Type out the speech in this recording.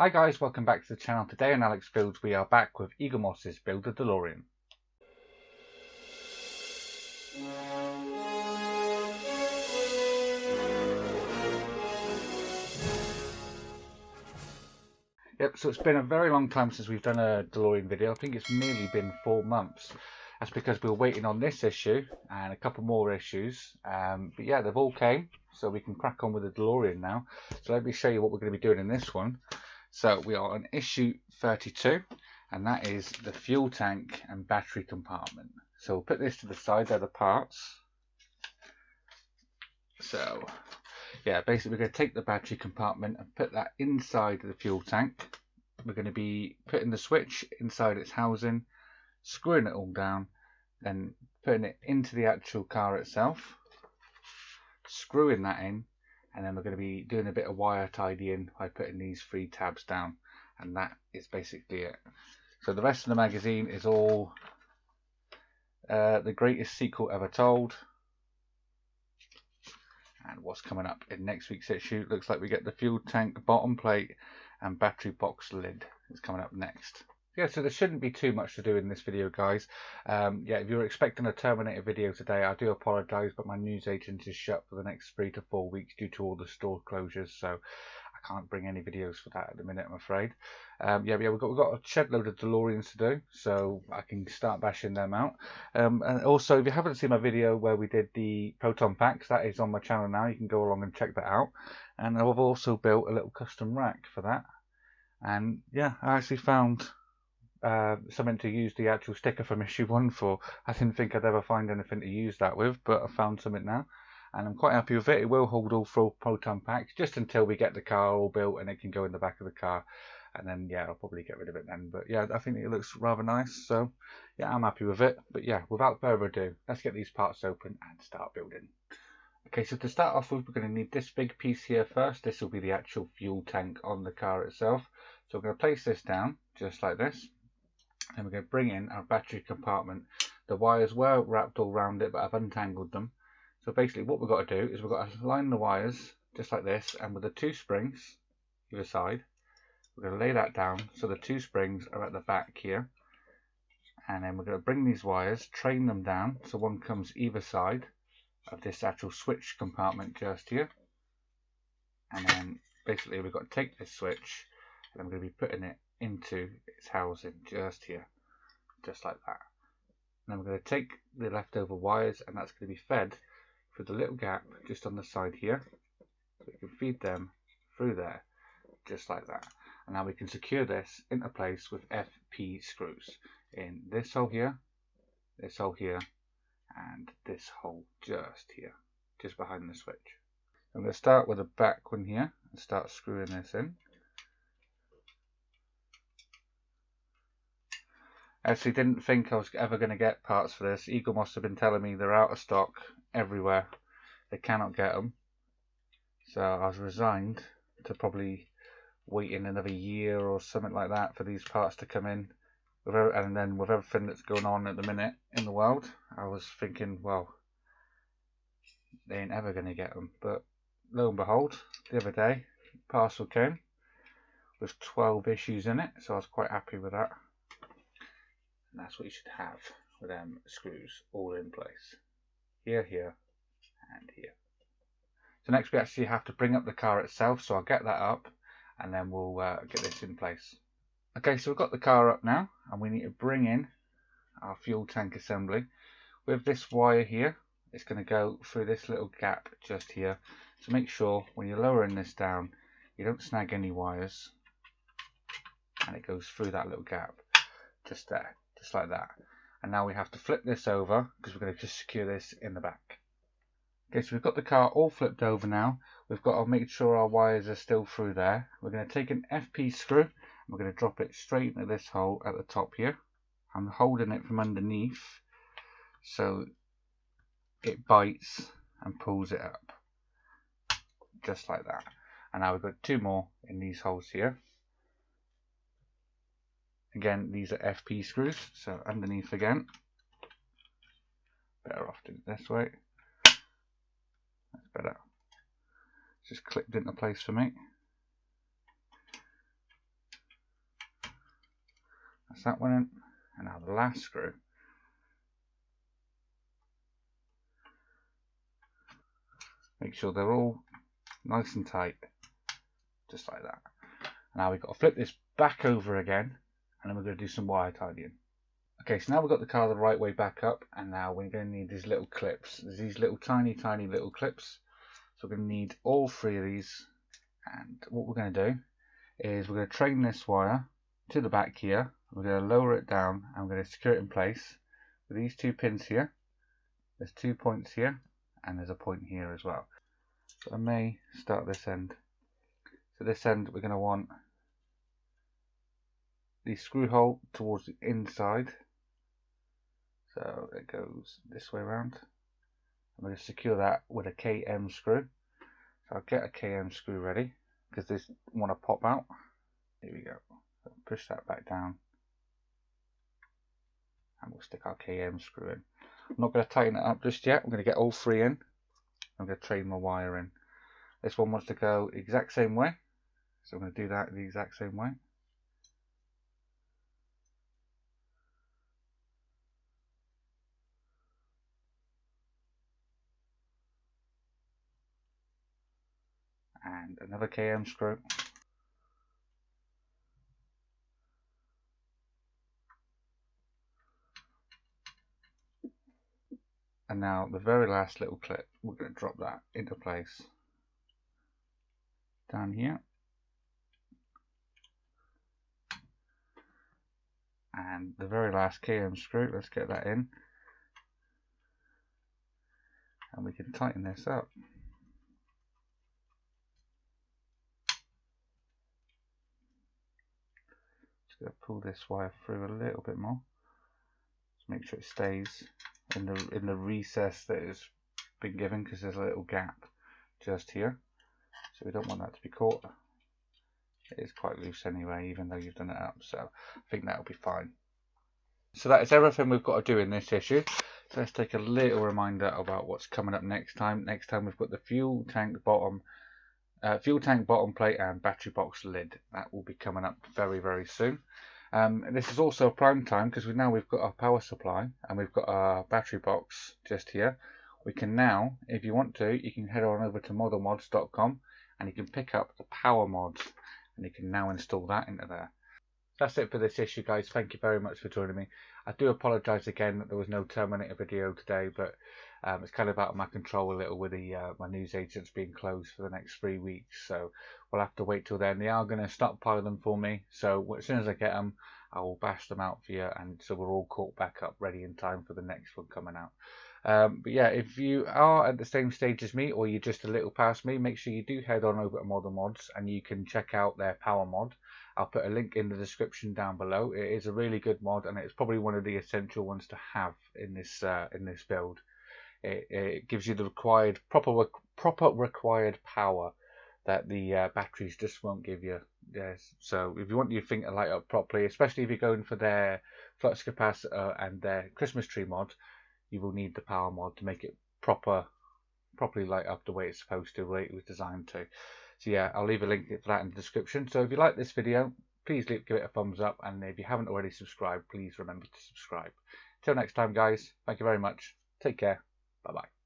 Hi guys, welcome back to the channel. Today on Alex Builds we are back with modelmodz Build a Delorean. Yep, so it's been a very long time since we've done a Delorean video. I think it's nearly been 4 months. That's because we were waiting on this issue and a couple more issues. But yeah, they've all came, so we can crack on with the Delorean now. So let me show you what we're going to be doing in this one. So we are on issue 32, and that is the fuel tank and battery compartment. So we'll put this to the side, they're the parts. So yeah, basically we're going to take the battery compartment and put that inside the fuel tank. We're going to be putting the switch inside its housing, screwing it all down, then putting it into the actual car itself, screwing that in, and then we're going to be doing a bit of wire tidying by putting these 3 tabs down, and that is basically it. So the rest of the magazine is all the greatest secret ever told. And what's coming up in next week's issue, looks like we get the fuel tank bottom plate and battery box lid is coming up next. Yeah, so there shouldn't be too much to do in this video, guys. Yeah, if you were expecting a Terminator video today, I do apologise, but my news agent is shut for the next 3 to 4 weeks due to all the store closures, so I can't bring any videos for that at the minute, I'm afraid. Yeah, we've got a shed load of DeLoreans to do, so I can start bashing them out. And also, if you haven't seen my video where we did the proton packs, that is on my channel now. You can go along and check that out. And I've also built a little custom rack for that. And yeah, I actually found something to use the actual sticker from issue 1 for. I didn't think I'd ever find anything to use that with, but I found something now. And I'm quite happy with it. It will hold all 4 proton packs just until we get the car all built and it can go in the back of the car. And then yeah, I'll probably get rid of it then. But yeah, I think it looks rather nice. So yeah, I'm happy with it. But yeah, without further ado, let's get these parts open and start building. Okay, so to start off with, we're going to need this big piece here first. This will be the actual fuel tank on the car itself. So we're going to place this down just like this. And we're going to bring in our battery compartment. The wires were wrapped all around it, but I've untangled them. So basically what we've got to do is we've got to line the wires just like this, and with the 2 springs either side, we're going to lay that down so the 2 springs are at the back here. And then we're going to bring these wires, train them down so one comes either side of this actual switch compartment just here. And then basically we've got to take this switch and I'm going to be putting it into its housing just here, just like that. And then we're going to take the leftover wires and that's going to be fed through the little gap just on the side here. So we can feed them through there, just like that. And now we can secure this into place with FP screws in this hole here, and this hole just here, just behind the switch. I'm going to start with the back one here and start screwing this in. I actually didn't think I was ever going to get parts for this. Eagle must have been telling me they're out of stock everywhere. They cannot get them. So I was resigned to probably waiting another year or something like that for these parts to come in. And then with everything that's going on at the minute in the world, I was thinking, well, they ain't ever going to get them. But lo and behold, the other day, parcel came with 12 issues in it, so I was quite happy with that. And that's what you should have with them screws all in place. Here, here, and here. So next we actually have to bring up the car itself, so I'll get that up and then we'll get this in place. Okay, so we've got the car up now and we need to bring in our fuel tank assembly. With this wire here, it's going to go through this little gap just here. So make sure when you're lowering this down, you don't snag any wires and it goes through that little gap just there, just like that. And now we have to flip this over because we're going to just secure this in the back. Okay, so we've got the car all flipped over now. We've got to make sure our wires are still through there. We're going to take an FP screw and we're going to drop it straight into this hole at the top here. I'm holding it from underneath so it bites and pulls it up, just like that. And now we've got 2 more in these holes here. Again, these are FP screws, so underneath again. Better off doing it this way. That's better. It's just clipped into place for me. That's that one in. And now the last screw. Make sure they're all nice and tight, just like that. Now we've got to flip this back over again, and then we're going to do some wire tidying. Okay, so now we've got the car the right way back up, and now we're going to need these little clips. There's these little tiny little clips. So we're going to need all 3 of these, and what we're going to do is we're going to train this wire to the back here. We're going to lower it down, and we're going to secure it in place with these 2 pins here. There's 2 points here, and there's a point here as well. So I may start this end. So this end we're going to want the screw hole towards the inside. So it goes this way around. I'm going to secure that with a KM screw. So I'll get a KM screw ready because this want to pop out. Here we go. So push that back down, and we'll stick our KM screw in. I'm not going to tighten it up just yet. I'm going to get all 3 in. I'm going to train my wire in. This one wants to go the exact same way, so I'm going to do that the exact same way. And another KM screw. And now the very last little clip, we're going to drop that into place down here. And the very last KM screw, let's get that in. And we can tighten this up. Just going to pull this wire through a little bit more. Just make sure it stays in the recess that has been given, because there's a little gap just here. So we don't want that to be caught. It is quite loose anyway, even though you've done it up, so I think that'll be fine. So that is everything we've got to do in this issue. So let's take a little reminder about what's coming up next time. Next time we've got the fuel tank bottom plate and battery box lid. That will be coming up very, very soon. This is also prime time because we've got our power supply and we've got our battery box just here. We can now, if you want to, you can head on over to modelmodz.com and you can pick up the power mods, and you can now install that into there. That's it for this issue, guys. Thank you very much for joining me. I do apologise again that there was no Terminator video today, but it's kind of out of my control a little with the my news agents being closed for the next 3 weeks, so we'll have to wait till then. They are going to stockpile them for me, so as soon as I get them, I will bash them out for you, and so we're all caught back up ready in time for the next one coming out. But yeah, if you are at the same stage as me, or you're just a little past me, make sure you do head on over to modelmodz and you can check out their power mod. I'll put a link in the description down below. It is a really good mod, and it's probably one of the essential ones to have in this build. It gives you the required proper required power that the batteries just won't give you. Yes. So if you want your thing to light up properly, especially if you're going for their flux capacitor and their Christmas tree mod, you will need the power mod to make it properly light up the way it's supposed to, the way it was designed to. So yeah, I'll leave a link for that in the description. So if you like this video, please give it a thumbs up, and if you haven't already subscribed, please remember to subscribe. Till next time, guys, thank you very much. Take care. Bye bye.